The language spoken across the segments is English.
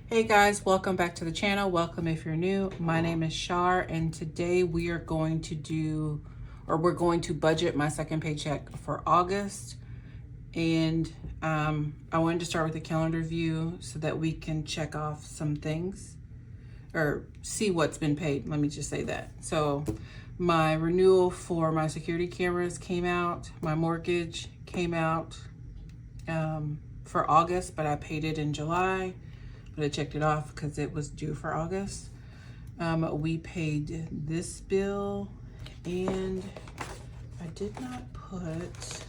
Hey guys, welcome back to the channel. Welcome if you're new. My name is Shar, and today we are going to we're going to budget my second paycheck for August. And I wanted to start with a calendar view so that we can check off some things or see what's been paid. Let me just say that. So my renewal for my security cameras came out. My mortgage came out for August, but I paid it in July. But I checked it off because it was due for August. We paid this bill, and I did not put,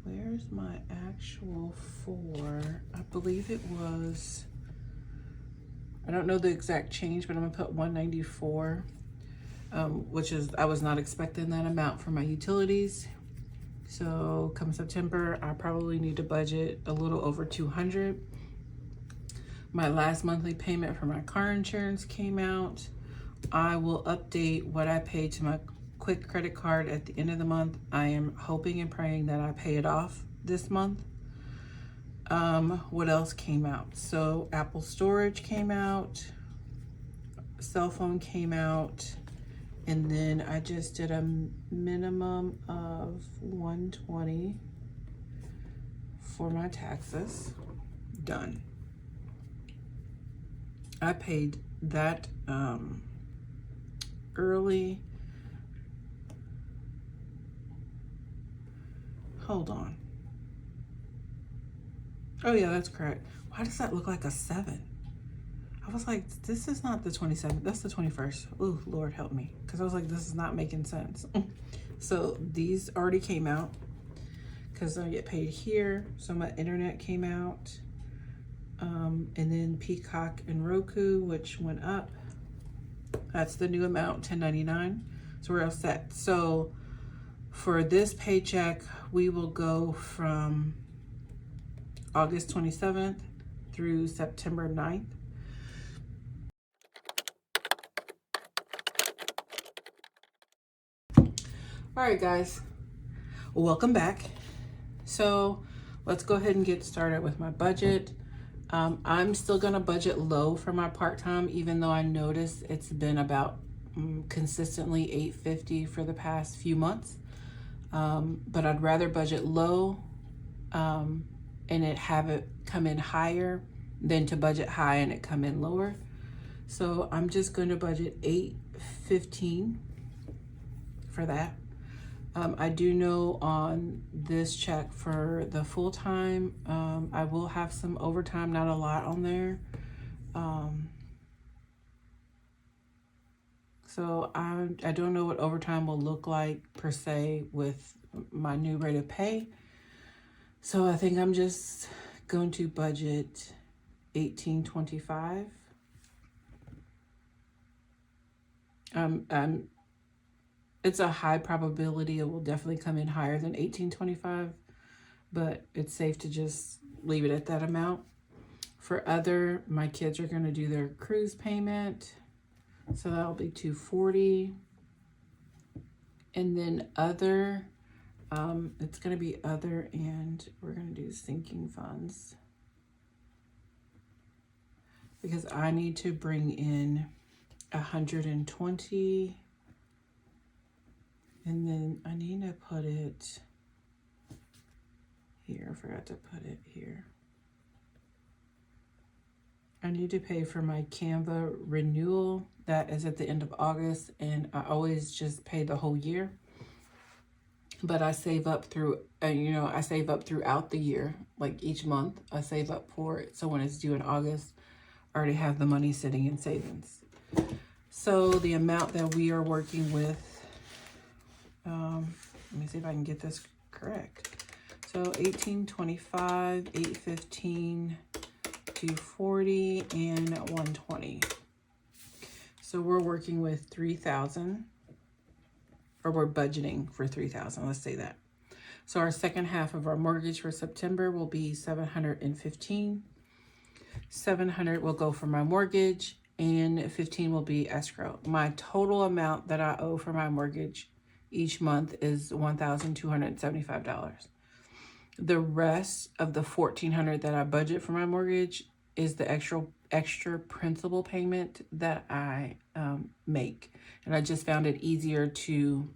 where's my actual for? I believe it was, I don't know the exact change, but I'm gonna put 194, which is, I was not expecting that amount for my utilities. So come September, I probably need to budget a little over 200. My last monthly payment for my car insurance came out. I will update what I paid to my quick credit card at the end of the month. I am hoping and praying that I pay it off this month. What else came out? So Apple storage came out, cell phone came out, and then I just did a minimum of 120 for my taxes. Done. I paid that early. Hold on. Oh yeah, that's correct. Why does that look like a 7? I was like, this is not the 27th, that's the 21st. Oh, Lord help me. Because I was like, this is not making sense. So these already came out because I get paid here. So my internet came out. And then Peacock and Roku, which went up. That's the new amount, $10.99. So we're all set. So for this paycheck, we will go from August 27th through September 9th. All right, guys, welcome back. So let's go ahead and get started with my budget. I'm still gonna budget low for my part-time, even though I noticed it's been about consistently $850 for the past few months. But I'd rather budget low and it have it come in higher than to budget high and it come in lower. So I'm just gonna budget $815 for that. I do know on this check for the full-time, I will have some overtime, not a lot on there. So I don't know what overtime will look like per se with my new rate of pay. So I think I'm just going to budget $1825. It's a high probability it will definitely come in higher than $1825, but it's safe to just leave it at that amount. For other, my kids are going to do their cruise payment, so that'll be $240. And then other, it's going to be other, and we're going to do sinking funds because I need to bring in 120. And then I need to put it here. I forgot to put it here. I need to pay for my Canva renewal. That is at the end of August, and I always just pay the whole year. But I save up through, I save up throughout the year, like each month. I save up for it. So when it's due in August, I already have the money sitting in savings. So the amount that we are working with, let me see if I can get this correct. So 1825, 815, 240, and 120. So we're working with 3,000, or we're budgeting for 3,000. Let's say that. So our second half of our mortgage for September will be 715. 700 will go for my mortgage, and 15 will be escrow. My total amount that I owe for my mortgage each month is $1,275. The rest of the $1,400 that I budget for my mortgage is the extra principal payment that I make. And I just found it easier to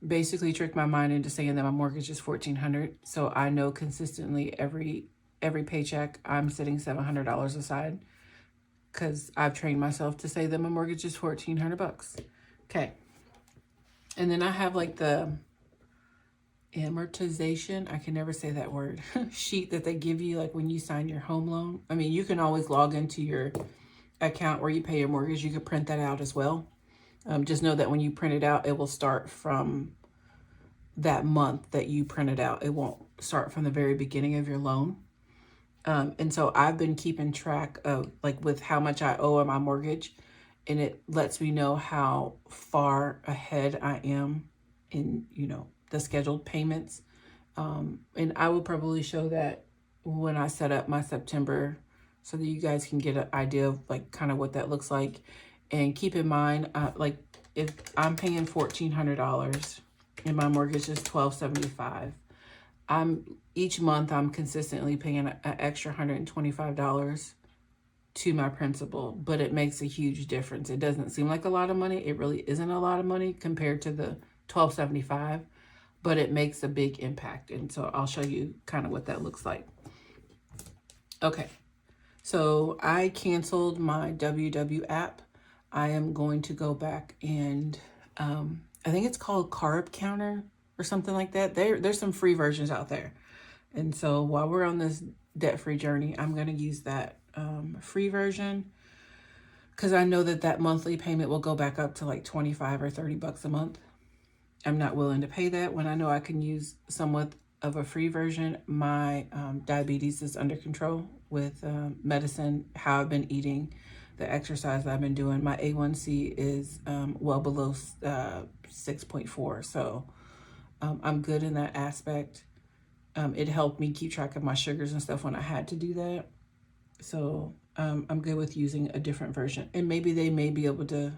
basically trick my mind into saying that my mortgage is $1,400. So I know consistently every paycheck I'm setting $700 aside, because I've trained myself to say that my mortgage is $1,400. Okay. And then I have like the amortization, I can never say that word, sheet that they give you like when you sign your home loan. I mean, you can always log into your account where you pay your mortgage. You could print that out as well. Just know that when you print it out, it will start from that month that you printed out. It won't start from the very beginning of your loan. And so I've been keeping track of like with how much I owe on my mortgage, and it lets me know how far ahead I am in, the scheduled payments. And I will probably show that when I set up my September, so that you guys can get an idea of like kind of what that looks like. And keep in mind, like if I'm paying $1,400 and my mortgage is $1,275, each month I'm consistently paying an extra $125 to my principal, but it makes a huge difference. It doesn't seem like a lot of money. It really isn't a lot of money compared to the $1,275, but it makes a big impact. And so I'll show you kind of what that looks like. Okay, so I canceled my WW app. I am going to go back and I think it's called Carb Counter or something like that. There's some free versions out there. And so while we're on this debt-free journey, I'm going to use that free version, because I know that monthly payment will go back up to like 25 or 30 bucks a month. I'm not willing to pay that when I know I can use somewhat of a free version. My diabetes is under control with medicine, how I've been eating, the exercise I've been doing. My A1C is well below 6.4. So I'm good in that aspect. It helped me keep track of my sugars and stuff when I had to do that. So I'm good with using a different version. And maybe I might be able to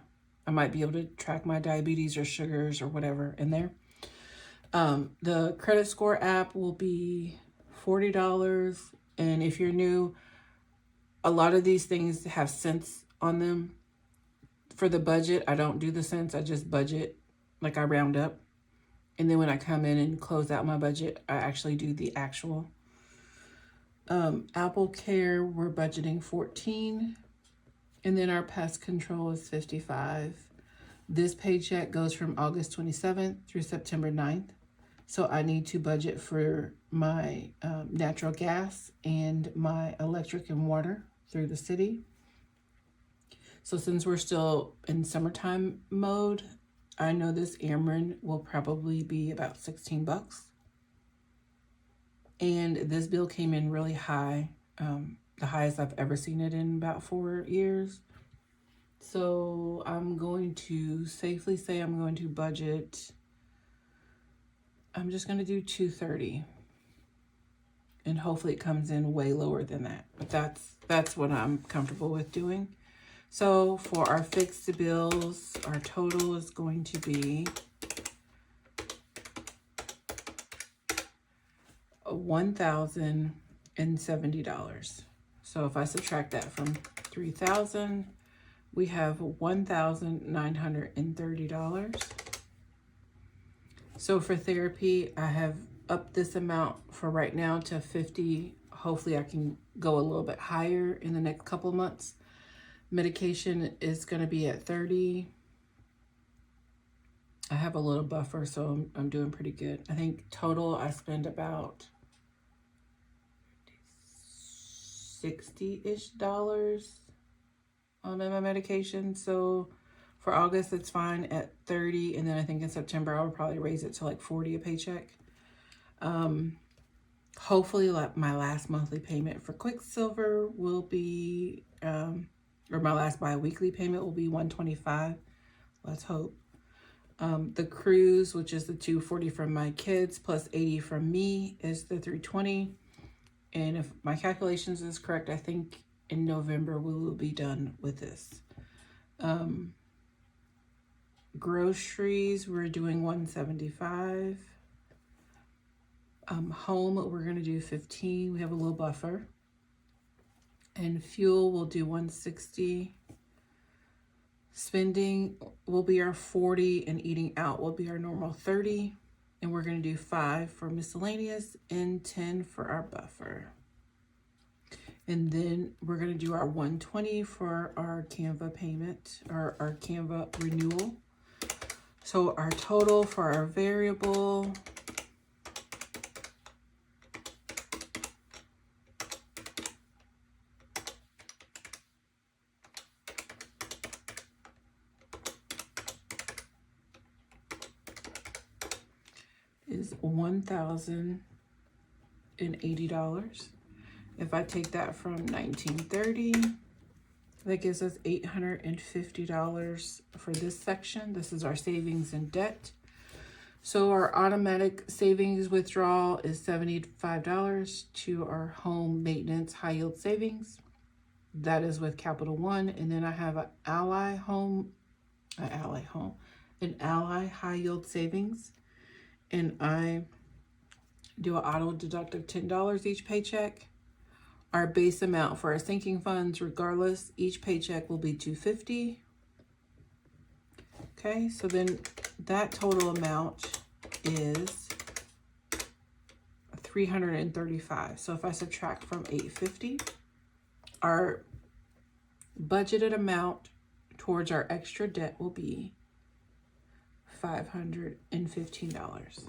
track my diabetes or sugars or whatever in there. The credit score app will be $40. And if you're new, a lot of these things have cents on them. For the budget, I don't do the cents. I just budget, like I round up. And then when I come in and close out my budget, I actually do the actual. Apple Care, we're budgeting 14. And then our pest control is 55. This paycheck goes from August 27th through September 9th. So I need to budget for my natural gas and my electric and water through the city. So since we're still in summertime mode, I know this Ameren will probably be about 16 bucks. And this bill came in really high, the highest I've ever seen it in about 4 years. So I'm going to safely say I'm going to budget, I'm just going to do $230. And hopefully it comes in way lower than that. But that's what I'm comfortable with doing. So for our fixed bills, our total is going to be $1,070. So if I subtract that from $3,000, we have $1,930. So for therapy, I have upped this amount for right now to $50. Hopefully I can go a little bit higher in the next couple months. Medication is going to be at $30. I have a little buffer, so I'm doing pretty good. I think total I spend about $60-ish on my medication. So for August, it's fine at 30. And then I think in September, I would probably raise it to like 40 a paycheck. Hopefully like my last monthly payment for Quicksilver will be, or my last bi-weekly payment will be $125. Let's hope. The cruise, which is the $240 from my kids plus $80 from me, is the $320. And if my calculations is correct, I think in November we will be done with this. Groceries, we're doing $175. Home, we're going to do 15. We have a little buffer. And fuel, we'll do 160. Spending will be our 40, and eating out will be our normal 30. And we're going to do 5 for miscellaneous and 10 for our buffer. And then we're going to do our 120 for our Canva payment, or our Canva renewal. So our total for our variable is $1,080. If I take that from 1930, that gives us $850 for this section. This is our savings and debt. So our automatic savings withdrawal is $75 to our home maintenance high yield savings. That is with Capital One. And then I have an Ally high yield savings. And I do an auto deduct of $10 each paycheck. Our base amount for our sinking funds, regardless, each paycheck will be $250. Okay, so then that total amount is $335. So if I subtract from $850, our budgeted amount towards our extra debt will be $515.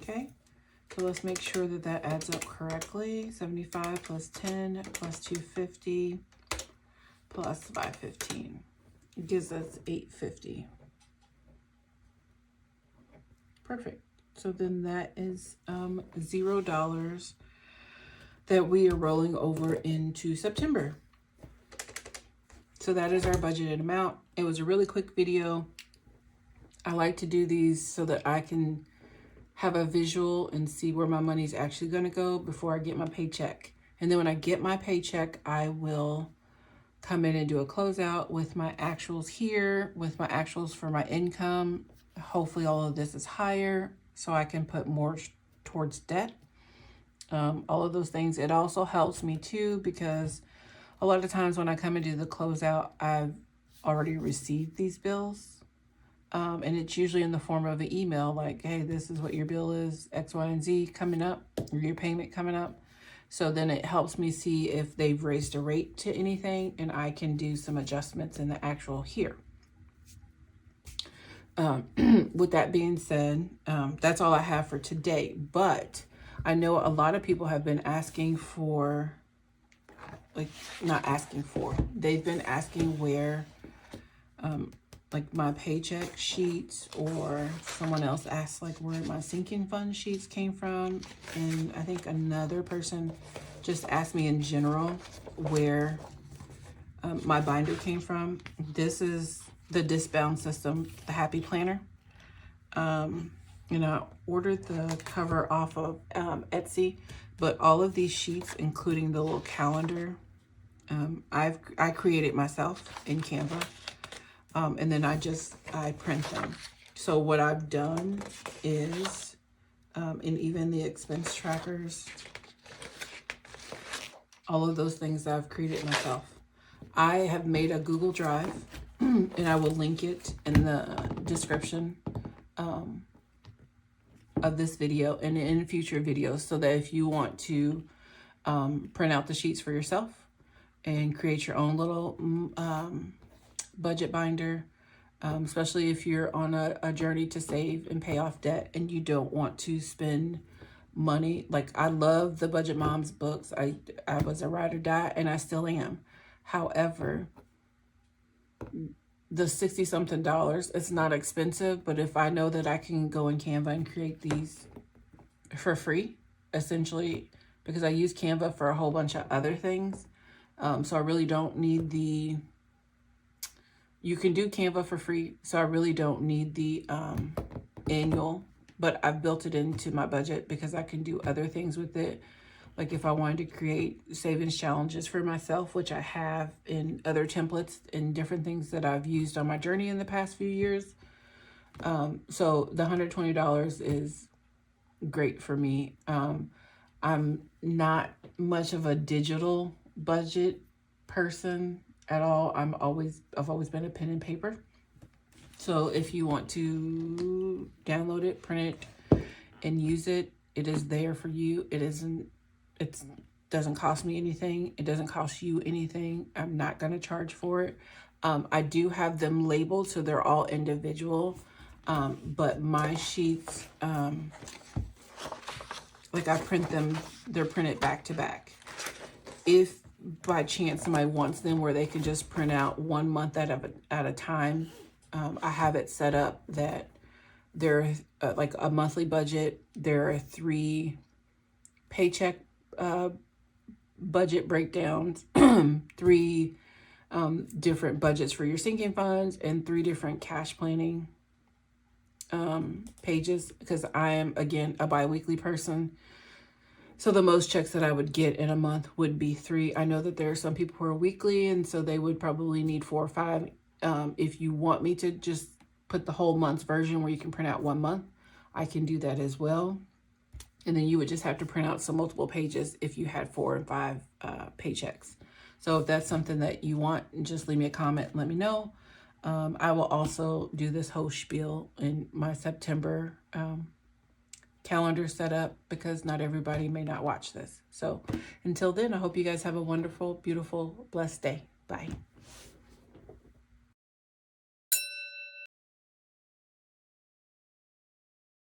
Okay. So let's make sure that that adds up correctly. 75 plus 10 plus 250 plus 515 gives us 850. Perfect. So then that is $0 that we are rolling over into September. So that is our budgeted amount. It was a really quick video. I like to do these so that I can have a visual and see where my money's actually going to go before I get my paycheck. And then when I get my paycheck, I will come in and do a closeout with my actuals here, with my actuals for my income. Hopefully all of this is higher so I can put more towards debt. All of those things. It also helps me too, because a lot of times when I come and do the closeout, I've already received these bills. And it's usually in the form of an email like, hey, this is what your bill is, X, Y, and Z coming up, or your payment coming up. So then it helps me see if they've raised a rate to anything, and I can do some adjustments in the actual here. With that being said, that's all I have for today. But I know a lot of people have been asking for, they've been asking where, like my paycheck sheets, or someone else asked like where my sinking fund sheets came from. And I think another person just asked me in general where my binder came from. This is the discbound system, the Happy Planner. And I ordered the cover off of Etsy, but all of these sheets, including the little calendar, I created myself in Canva. And then I print them. So what I've done is, and even the expense trackers, all of those things I've created myself. I have made a Google Drive, and I will link it in the description of this video and in future videos, so that if you want to print out the sheets for yourself and create your own little budget binder, especially if you're on a journey to save and pay off debt and you don't want to spend money. Like, I love the Budget Moms books. I was a ride or die, and I still am. However, the $60-something, it's not expensive, but if I know that I can go in Canva and create these for free, essentially, because I use Canva for a whole bunch of other things, so I really don't need you can do Canva for free, so I really don't need the annual, but I've built it into my budget because I can do other things with it. Like if I wanted to create savings challenges for myself, which I have in other templates and different things that I've used on my journey in the past few years. So the $120 is great for me. I'm not much of a digital budget person at all. I've always been a pen and paper. So if you want to download it, print it, and use it, it is there for you. It doesn't cost me anything. It doesn't cost you anything. I'm not going to charge for it. I do have them labeled so they're all individual. But my sheets, like I print them, they're printed back to back. If by chance somebody wants them where they can just print out 1 month at a time, I have it set up that there are like a monthly budget. There are 3 paycheck budget breakdowns, 3 different budgets for your sinking funds, and 3 different cash planning pages, because I am, again, a bi-weekly person. So the most checks that I would get in a month would be 3. I know that there are some people who are weekly, and so they would probably need 4 or 5. If you want me to just put the whole month's version where you can print out 1 month, I can do that as well. And then you would just have to print out some multiple pages if you had 4 and 5 paychecks. So if that's something that you want, just leave me a comment and let me know. I will also do this whole spiel in my September calendar setup, because not everybody may not watch this. So until then, I hope you guys have a wonderful, beautiful, blessed day. Bye.